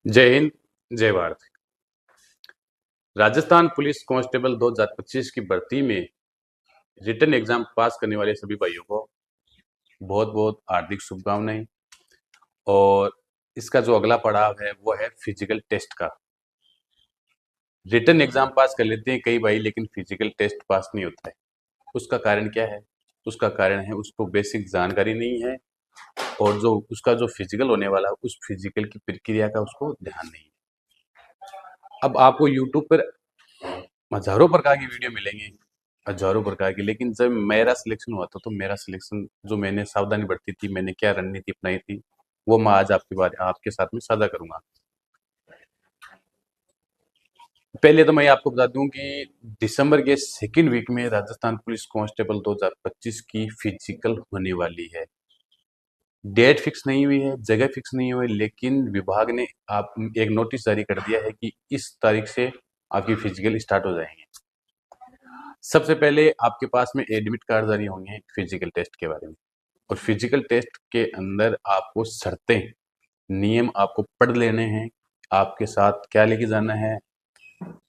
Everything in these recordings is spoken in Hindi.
जय हिंद, जय भारत। राजस्थान पुलिस कांस्टेबल 2025 की भर्ती में रिटन एग्जाम पास करने वाले सभी भाइयों को बहुत बहुत हार्दिक शुभकामनाएं। और इसका जो अगला पड़ाव है वो है फिजिकल टेस्ट का। रिटन एग्जाम पास कर लेते हैं कई भाई, लेकिन फिजिकल टेस्ट पास नहीं होता है। उसका कारण क्या है? उसका कारण है उसको बेसिक जानकारी नहीं है, और जो उसका जो फिजिकल होने वाला है उस फिजिकल की प्रक्रिया का उसको ध्यान नहीं है। अब आपको यूट्यूब पर हजारों प्रकार की वीडियो मिलेंगी, हजारों प्रकार की, लेकिन जब मेरा सिलेक्शन हुआ था तो मेरा सिलेक्शन जो मैंने सावधानी बरती थी, मैंने क्या रणनीति अपनाई थी, वो मैं आज आपके साथ में साझा करूंगा। पहले तो मैं आपको बता दूं कि दिसंबर के सेकेंड वीक में राजस्थान पुलिस कांस्टेबल 2025 की फिजिकल होने वाली है। डेट फिक्स नहीं हुई है, जगह फिक्स नहीं हुई, लेकिन विभाग ने आप एक नोटिस जारी कर दिया है कि इस तारीख से आपकी फिजिकल स्टार्ट हो जाएंगे। सबसे पहले आपके पास में एडमिट कार्ड जारी होंगे फिजिकल टेस्ट के बारे में, और फिजिकल टेस्ट के अंदर आपको शर्तें, नियम आपको पढ़ लेने हैं। आपके साथ क्या लेके जाना है,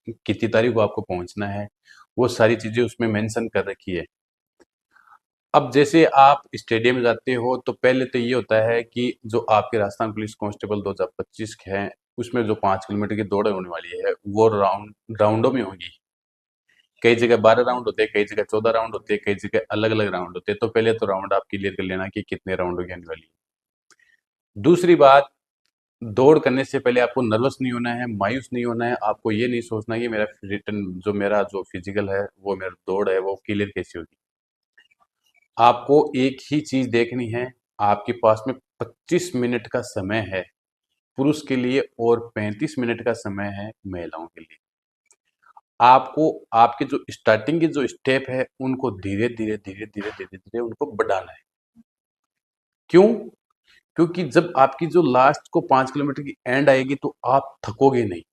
कितनी तारीख को आपको पहुंचना है, वो सारी चीजें उसमें मेंशन कर रखी है। अब जैसे आप स्टेडियम में जाते हो तो पहले तो ये होता है कि जो आपके राजस्थान पुलिस कांस्टेबल 2025 है उसमें जो 5 किलोमीटर की दौड़ होने वाली है वो राउंडों में होगी। कई जगह 12 राउंड होते हैं, कई जगह 14 राउंड होते हैं, कई जगह अलग अलग राउंड होते हैं। तो पहले तो राउंड आप क्लियर कर लेना कि कितने राउंड की आने वाली है। दूसरी बात, दौड़ करने से पहले आपको नर्वस नहीं होना है, मायूस नहीं होना है। आपको ये नहीं सोचना कि मेरा जो फिजिकल है, वो मेरा दौड़ है वो क्लियर कैसी होगी। आपको एक ही चीज देखनी है, आपके पास में 25 मिनट का समय है पुरुष के लिए और 35 मिनट का समय है महिलाओं के लिए। आपको आपके जो स्टार्टिंग के जो स्टेप है उनको धीरे धीरे धीरे धीरे धीरे धीरे उनको बढ़ाना है। क्यों? क्योंकि जब आपकी जो लास्ट को 5 किलोमीटर की एंड आएगी तो आप थकोगे नहीं।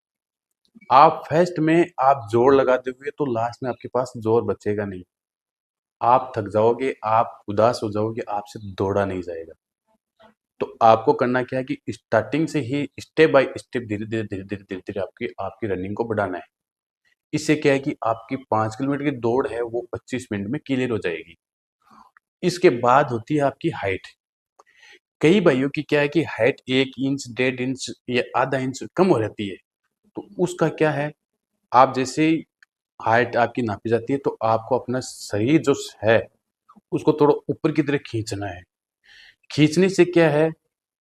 आप फर्स्ट में आप जोर लगा दोगे तो लास्ट में आपके पास जोर बचेगा नहीं। आप थक जाओगे, आप उदास हो जाओगे, आपसे दौड़ा नहीं जाएगा। तो आपको करना क्या है कि स्टार्टिंग से ही स्टेप बाय स्टेप धीरे धीरे धीरे धीरे धीरे धीरे आपकी आपकी रनिंग को बढ़ाना है। इससे क्या है कि आपकी 5 किलोमीटर की दौड़ है वो 25 मिनट में क्लियर हो जाएगी। इसके बाद होती है आपकी हाइट। कई भाइयों की क्या है कि हाइट 1 इंच 1.5 इंच या आधा इंच कम हो जाती है। तो उसका क्या है, आप जैसे ही हाइट आपकी नापी जाती है तो आपको अपना शरीर जो है उसको थोड़ा ऊपर की तरफ खींचना है। खींचने से क्या है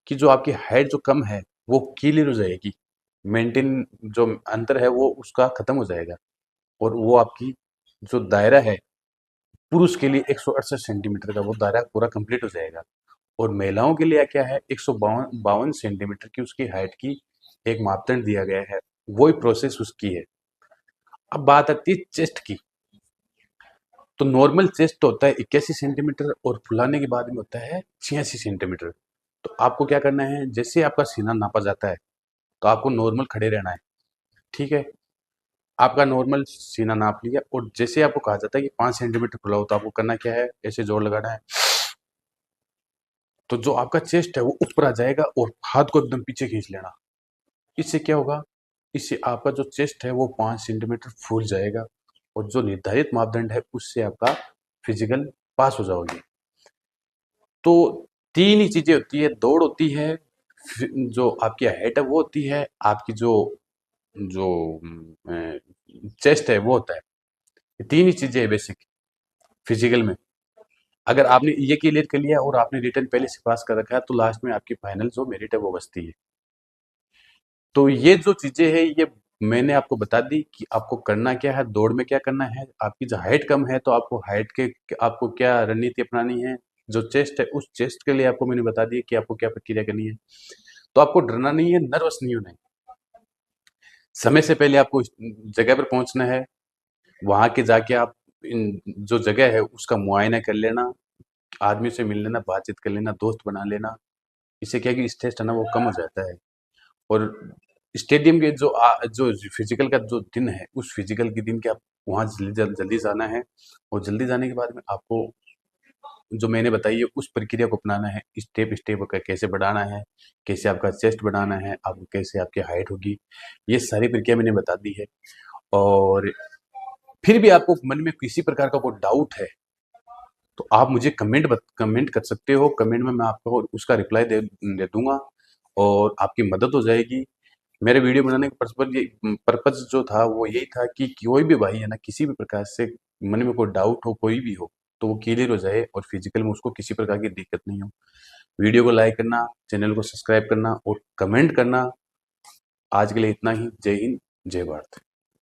कि जो आपकी हाइट जो कम है वो क्लियर हो जाएगी। मेंटेन जो अंतर है वो उसका खत्म हो जाएगा, और वो आपकी जो दायरा है पुरुष के लिए 168 सेंटीमीटर का वो दायरा पूरा कंप्लीट हो जाएगा। और महिलाओं के लिए क्या है, 152 सेंटीमीटर की उसकी हाइट की एक मापदंड दिया गया है। वही प्रोसेस उसकी है। अब बात आती है चेस्ट की। तो नॉर्मल चेस्ट होता है 81 सेंटीमीटर, और फुलाने के बाद में होता है 86 सेंटीमीटर। तो आपको क्या करना है, जैसे आपका सीना नापा जाता है तो आपको नॉर्मल खड़े रहना है। ठीक है, आपका नॉर्मल सीना नाप लिया, और जैसे आपको कहा जाता है कि 5 सेंटीमीटर फुला हो तो आपको करना क्या है, ऐसे जोर लगाना है। तो जो आपका चेस्ट है वो ऊपर आ जाएगा, और हाथ को एकदम पीछे खींच लेना। इससे क्या होगा, इससे आपका जो चेस्ट है वो 5 सेंटीमीटर फूल जाएगा, और जो निर्धारित मापदंड है उससे आपका फिजिकल पास हो जाओगे। तो तीन ही चीजें होती है, दौड़ होती है, जो आपकी हाइट है वो होती है, आपकी जो जो चेस्ट है वो होता है। ये तीन ही चीजें है बेसिक फिजिकल में। अगर आपने ये क्लियर कर लिया और आपने रिटर्न पहले से पास कर रखा है तो लास्ट में आपकी फाइनल जो मेरिट है वो बचती है। तो ये जो चीजें है ये मैंने आपको बता दी कि आपको करना क्या है, दौड़ में क्या करना है। आपकी जो हाइट कम है तो आपको हाइट के आपको क्या रणनीति अपनानी है। जो चेस्ट है उस चेस्ट के लिए आपको मैंने बता दिया कि आपको क्या प्रक्रिया करनी है। तो आपको डरना नहीं है, नर्वस नहीं होना है। समय से पहले आपको इस जगह पर पहुंचना है। वहां के जाके आप जो जगह है उसका मुआयना कर लेना, आदमी से मिल लेना, बातचीत कर लेना, दोस्त बना लेना। इससे क्या है कि स्ट्रेस है ना वो कम हो जाता है। और स्टेडियम के जो फिजिकल का जो दिन है उस फिजिकल के दिन के आप वहाँ जल्दी जल्दी जाना है। और जल्दी जाने के बाद में आपको जो मैंने बताई है उस प्रक्रिया को अपनाना है, स्टेप स्टेप कैसे बढ़ाना है, कैसे आपका चेस्ट बढ़ाना है, आपको कैसे आपकी हाइट होगी, ये सारी प्रक्रिया मैंने बता दी है। और फिर भी आपको मन में किसी प्रकार का कोई डाउट है तो आप मुझे कमेंट कर सकते हो। कमेंट में मैं आपको उसका रिप्लाई दे दूंगा और आपकी मदद हो जाएगी। मेरे वीडियो बनाने का पर्पज जो था वो यही था कि कोई भी भाई है ना, किसी भी प्रकार से मन में कोई डाउट हो, कोई भी हो, तो वो क्लियर हो जाए और फिजिकल में उसको किसी प्रकार की दिक्कत नहीं हो। वीडियो को लाइक करना, चैनल को सब्सक्राइब करना और कमेंट करना। आज के लिए इतना ही। जय हिंद, जय भारत।